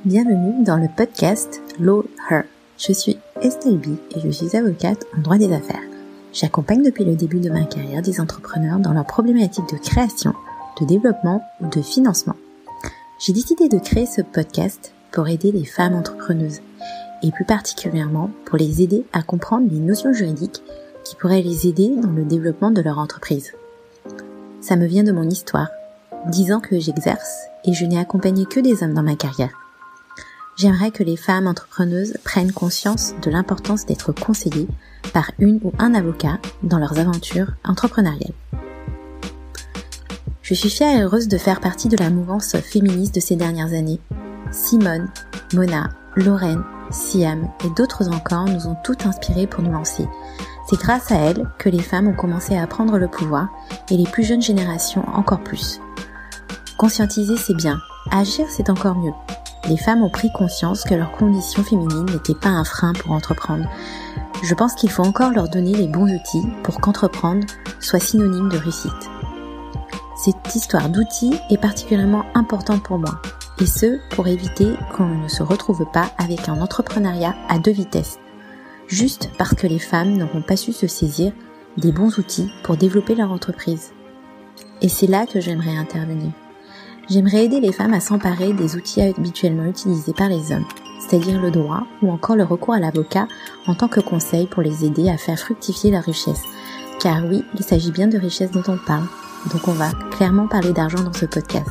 Bienvenue dans le podcast Law Her. Je suis Estelle B et je suis avocate en droit des affaires. J'accompagne depuis le début de ma carrière des entrepreneurs dans leurs problématiques de création, de développement ou de financement. J'ai décidé de créer ce podcast pour aider les femmes entrepreneuses et plus particulièrement pour les aider à comprendre les notions juridiques qui pourraient les aider dans le développement de leur entreprise. Ça me vient de mon histoire, 10 ans que j'exerce et je n'ai accompagné que des hommes dans ma carrière. J'aimerais que les femmes entrepreneuses prennent conscience de l'importance d'être conseillées par une ou un avocat dans leurs aventures entrepreneuriales. Je suis fière et heureuse de faire partie de la mouvance féministe de ces dernières années. Simone, Mona, Lorraine, Siam et d'autres encore nous ont toutes inspirées pour nous lancer. C'est grâce à elles que les femmes ont commencé à prendre le pouvoir et les plus jeunes générations encore plus. Conscientiser c'est bien, agir c'est encore mieux. Les femmes ont pris conscience que leur condition féminine n'était pas un frein pour entreprendre. Je pense qu'il faut encore leur donner les bons outils pour qu'entreprendre soit synonyme de réussite. Cette histoire d'outils est particulièrement importante pour moi, et ce, pour éviter qu'on ne se retrouve pas avec un entrepreneuriat à 2 vitesses, juste parce que les femmes n'auront pas su se saisir des bons outils pour développer leur entreprise. Et c'est là que j'aimerais intervenir. J'aimerais aider les femmes à s'emparer des outils habituellement utilisés par les hommes, c'est-à-dire le droit ou encore le recours à l'avocat en tant que conseil pour les aider à faire fructifier leur richesse. Car oui, il s'agit bien de richesse dont on parle, donc on va clairement parler d'argent dans ce podcast.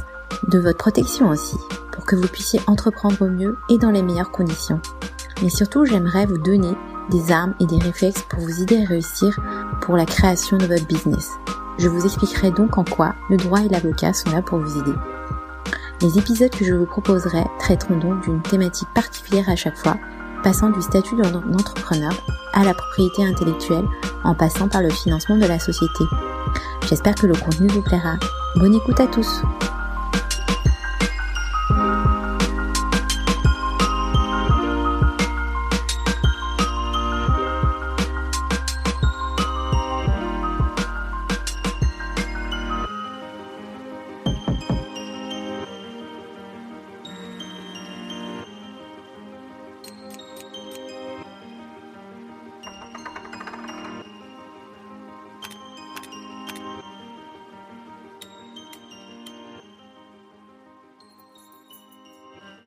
De votre protection aussi, pour que vous puissiez entreprendre au mieux et dans les meilleures conditions. Mais surtout, j'aimerais vous donner des armes et des réflexes pour vous aider à réussir pour la création de votre business. Je vous expliquerai donc en quoi le droit et l'avocat sont là pour vous aider. Les épisodes que je vous proposerai traiteront donc d'une thématique particulière à chaque fois, passant du statut d'entrepreneur à la propriété intellectuelle en passant par le financement de la société. J'espère que le contenu vous plaira. Bonne écoute à tous!